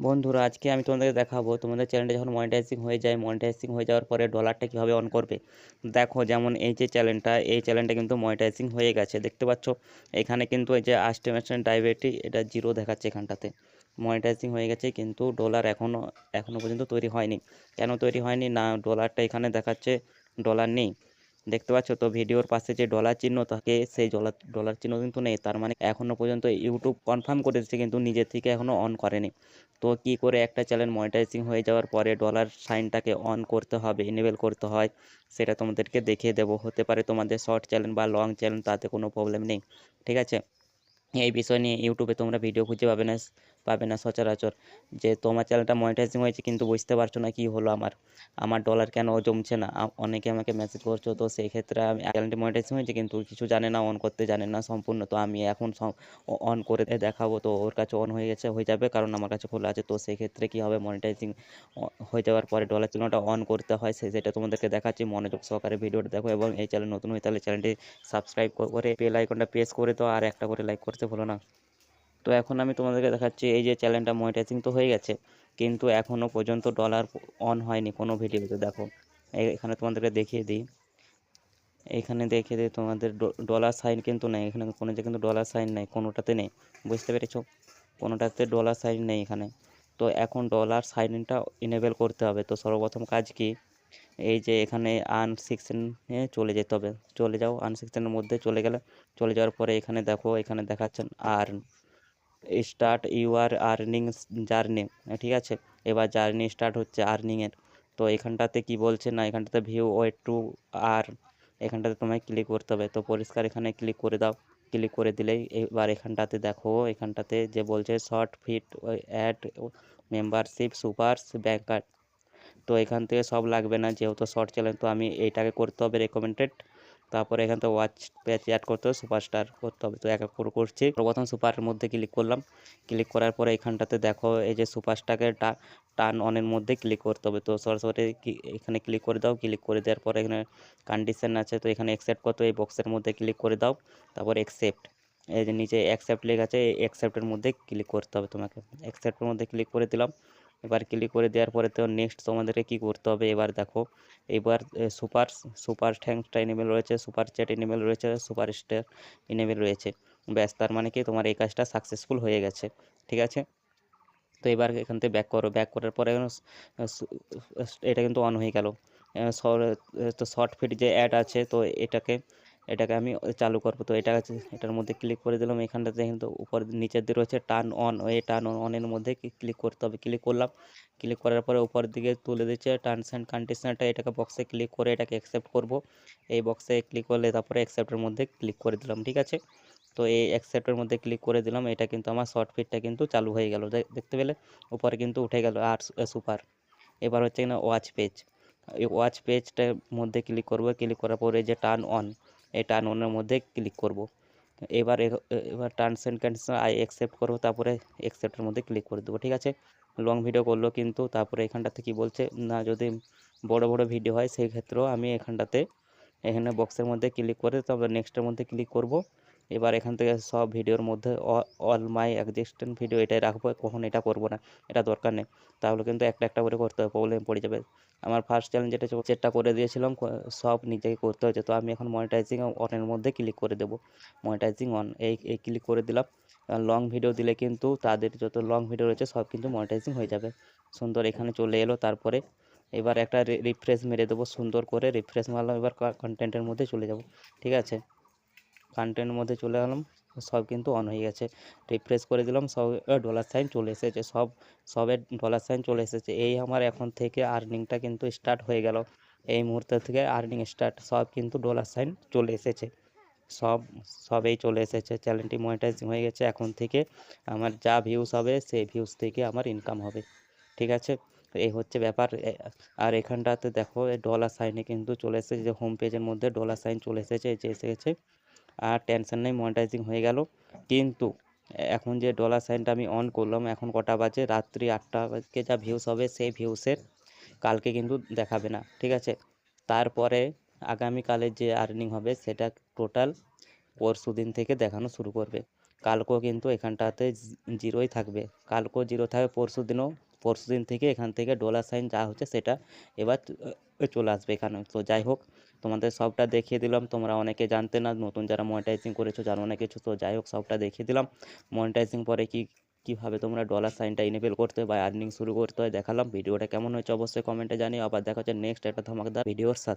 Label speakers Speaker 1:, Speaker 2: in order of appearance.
Speaker 1: বন্ধুরা আজকে আমি তোমাদেরকে দেখাবো তোমাদের চ্যানেলটা যখন মনিটাইজিং হয়ে যায়, মনিটাইজিং হয়ে যাওয়ার পরে ডলারটা কীভাবে অন করবে। দেখো যেমন এই যে চ্যানেলটা কিন্তু মনিটাইজিং হয়ে গেছে, দেখতে পাচ্ছ। এখানে কিন্তু এই যে আস্টিমেশন ডাইভেটি এটা জিরো দেখাচ্ছে এখানটাতে। মনিটাইজিং হয়ে গেছে কিন্তু ডলার এখনও পর্যন্ত তৈরি হয়নি। কেন তৈরি হয়নি না, ডলারটা এখানে দেখাচ্ছে ডলার নেই, দেখতে পাচ্ছ তো। ভিডিওর পাশে যে ডলার চিহ্ন থাকে সেই ডলার চিহ্ন কিন্তু নেই, তার মানে এখনও পর্যন্ত ইউটিউব কনফার্ম করে দিচ্ছে কিন্তু নিজে থেকে এখনও অন করেনি। তো কি করে একটা চ্যানেল মনিটাইজিং হয়ে যাওয়ার পরে ডলার সাইনটাকে অন করতে হবে, এনেবেল করতে হয়, সেটা তোমাদেরকে দেখিয়ে দেবো। হতে পারে তোমাদের শর্ট চ্যানেল বা লং চ্যানেল, তাতে কোনো প্রবলেম নেই, ঠিক আছে। এই বিষয় নিয়ে ইউটিউবে তোমরা ভিডিও খুঁজে পাবে না সচরাচর, যে তোমার চ্যানেলটা মনিটাইজিং হয়েছে কিন্তু বুঝতে পারছো না কি হলো, আমার ডলার কেন জমছে না। অনেকে আমাকে মেসেজ করছো, তো সেই ক্ষেত্রে আমি চ্যানেলটি মনিটাইজিং হয়েছে কিন্তু কিছু জানে না, অন করতে জানে না সম্পূর্ণ। তো আমি এখন অন করে দেখাবো, তো ওর কাছে অন হয়ে যাবে, কারণ আমার কাছে খোলা আছে। তো সেই ক্ষেত্রে কী হবে, মনিটাইজিং হয়ে যাওয়ার পরে ডলার চিহ্নটা অন করতে হয়, সেটা তোমাদেরকে দেখাচ্ছি। মনোযোগ সহকারে ভিডিওটা দেখো, এবং এই চ্যানেল নতুন হয়ে তাহলে চ্যানেলটি সাবস্ক্রাইব করে বেল আইকনটা প্রেস করে দাও, আর একটা করে লাইক করতে ভুলো না। তো এখন আমি তোমাদেরকে দেখাচ্ছি এই যে চ্যানেলটা মনিটাইজিং তো হয়ে গেছে, কিন্তু এখনও পর্যন্ত ডলার অন হয়নি কোনো ভিডিওতে। দেখো এখানে তোমাদেরকে দেখিয়ে দিই, তোমাদের ডলার সাইন কিন্তু নেই এখানে, কোনো যে কিন্তু ডলার সাইন নেই, কোনোটাতে নেই, বুঝতে পেরেছো, কোনোটাতে ডলার সাইন নেই এখানে। তো এখন ডলার সাইনটা ইনেবল করতে হবে। তো সর্বপ্রথম কাজ কি, এই যে এখানে আর্ন সেকশনে চলে যেতে হবে, চলে যাও আর্ন সেকশনের মধ্যে। চলে যাওয়ার পরে এখানে দেখো, এখানে দেখাচ্ছেন earn start your earning journey, ঠিক আছে। এবার জার্নি স্টার্ট হচ্ছে আর্নিংয়ের। তো এখানটাতে কি বলছে না, এখানটাতে ভিউ ওয়েট টু আর, এখানটাতে তোমায় ক্লিক করতে হবে। তো পরিষ্কার এখানে ক্লিক করে দাও, ক্লিক করে দিলেই এবার এখানটাতে দেখো, এখানটাতে যে বলছে short fit add membership super bank card. তো এখান থেকে সব লাগবে না, যেহেতু শর্ট চ্যানেল, তো আমি এইটাকে করতে হবে রেকমেন্ডেড। তারপরে এখান থেকে ওয়াচ পেজ অ্যাড করতে হবে, সুপারস্টার করতে হবে। তো এক এক করে করছি। প্রথম সুপারের মধ্যে ক্লিক করলাম, ক্লিক করার পরে এখানটাতে দেখো এই যে সুপারস্টারকে টার্ন অনের মধ্যে ক্লিক করতে হবে। তো সরাসরি এখানে ক্লিক করে দাও, ক্লিক করে দেওয়ার পরে এখানে কন্ডিশন আছে, তো এখানে অ্যাকসেপ্ট করতে এই বক্সের মধ্যে ক্লিক করে দাও। তারপর অ্যাকসেপ্ট, এই যে নিচে অ্যাকসেপ্ট লেখা আছে, এই অ্যাকসেপ্টের মধ্যে ক্লিক করতে হবে তোমাকে। অ্যাকসেপ্টের মধ্যে ক্লিক করে দিলাম। এবার ক্লিক করে দেওয়ার পরে তো নেক্সট তোমাদেরকে কী করতে হবে, এবার দেখো, এবার সুপার থ্যাঙ্কসটা এনেবেল রয়েছে, সুপার চ্যাট এনেবেল রয়েছে, সুপার স্টার এনেবেল রয়েছে। ব্যাস, তার মানে কি তোমার এই কাজটা সাকসেসফুল হয়ে গেছে, ঠিক আছে। তো এবার এখান থেকে ব্যাক করো, ব্যাক করার পরে এটা কিন্তু অন হয়ে গেল। তো শর্ট ফিট যে অ্যাড আছে, তো এটাকে আমি চালু করবো। তো এটার মধ্যে ক্লিক করে দিলাম। এখানটাতে কিন্তু উপর নিচের দিকে রয়েছে টার্ন অন, ওই টার্ন অনের মধ্যে ক্লিক করতে হবে। ক্লিক করলাম, ক্লিক করার পরে উপর দিকে তুলে দিচ্ছে টার্মস অ্যান্ড কন্ডিশনটা, এটাকে বক্সে ক্লিক করে এটাকে অ্যাকসেপ্ট করব। এই বক্সে ক্লিক করলে তারপরে অ্যাকসেপ্টের মধ্যে ক্লিক করে দিলাম, ঠিক আছে। তো এই অ্যাকসেপ্টের মধ্যে ক্লিক করে দিলাম, এটা কিন্তু আমার শর্ট ফিটটা কিন্তু চালু হয়ে গেল, দেখতে পেলে উপরে কিন্তু উঠে গেল আর সুপার। এবার হচ্ছে কিনা ওয়াচ পেজ, এই ওয়াচ পেজটার মধ্যে ক্লিক করব, ক্লিক করার পরে যে টার্ন অন, এই টার্ন অনের মধ্যে ক্লিক করব। এবার terms and condition I accept করবো, তারপরে অ্যাকসেপ্টের মধ্যে ক্লিক করে দেবো, ঠিক আছে। লং ভিডিও করলো কিন্তু, তারপরে এখানটাতে কি বলছে না, যদি বড় বড় ভিডিও হয় সেই ক্ষেত্রেও আমি এখানে বক্সের মধ্যে ক্লিক করে তারপর নেক্সটের মধ্যে ক্লিক করব। এবার এখান থেকে সব ভিডিওর মধ্যে অল মাই এক্সিস্টেন্ট ভিডিও এটাই রাখবো, কখন এটা করব না, এটা দরকার নেই। তাহলে কিন্তু একটা একটা করে করতে হবে, প্রবলেম পড়ে যাবে। আমার ফার্স্ট চ্যালেঞ্জ যেটা করে দিয়েছিলাম, সব নিজেকে করতে হয়েছে। তো আমি এখন মনিটাইজিং অনের মধ্যে ক্লিক করে দেবো, মনিটাইজিং অন, এই ক্লিক করে দিলাম। লং ভিডিও দিলে কিন্তু তাদের যত লং ভিডিও রয়েছে সব কিন্তু মনিটাইজিং হয়ে যাবে। সুন্দর এখানে চলে এলো। তারপরে এবার একটা রিফ্রেশ মেরে দেবো, সুন্দর করে রিফ্রেশ মারলাম। এবার কন্টেন্টের মধ্যে চলে যাব, ঠিক আছে। কন্টেন্টের মধ্যে চলে গেলাম, সব কিন্তু অন হয়ে গেছে। রিফ্রেশ করে দিলাম, সব ডলার সাইন চলে এসেছে, সবের ডলার সাইন চলে এসেছে। এই আমার এখন থেকে আর্নিংটা কিন্তু স্টার্ট হয়ে গেল। এই মুহূর্ত থেকে আর্নিং স্টার্ট, সব কিন্তু ডলার সাইন চলে এসেছে, সব সবেই চলে এসেছে। চ্যানেলটি মনিটাইজিং হয়ে গেছে। এখন থেকে আমার যা ভিউজ হবে সেই ভিউজ থেকে আমার ইনকাম হবে, ঠিক আছে। এই হচ্ছে ব্যাপার। আর এখানটাতে দেখো ডলার সাইনে কিন্তু চলে এসেছে, যে হোম পেজের মধ্যে ডলার সাইন চলে এসেছে, যে এসে গেছে। আর টেনশন নেই, মনিটাইজিং হয়ে গেল। কিন্তু এখন যে ডলার সাইনটা আমি অন করলাম, এখন কটা বাজে, রাত্রি 8টা বাজে, যা ভিউস হবে সেই ভিউসের কালকে কিন্তু দেখাবে না, ঠিক আছে। তারপরে আগামীকালের যে আর্নিং হবে সেটা টোটাল পরশু দিন থেকে দেখানো শুরু করবে। কালকেও কিন্তু এখানটাতে জিরোই থাকবে, কালকেও জিরো থাকবে, পরশু দিন থেকে এখান থেকে ডলার সাইন যা হচ্ছে সেটা এবার চলে আসবে এখানে। তো যাই হোক, তোমাদের সবটা দেখিয়ে দিলাম, তোমরা অনেকে জানতে না, নতুন যারা মনিটাইজিং করেছো জানো না কিছু, তো যাই হোক সবটা দেখিয়ে দিলাম। মনিটাইজিং পরে কীভাবে তোমরা ডলার সাইনটা ইনেবল করতে হয় বা আর্নিং শুরু করতে হয় দেখালাম। ভিডিওটা কেমন হয়েছে অবশ্যই কমেন্টে জানিও। আবার দেখা হচ্ছে নেক্সট একটা ধামাকাদার ভিডিওর সাথে।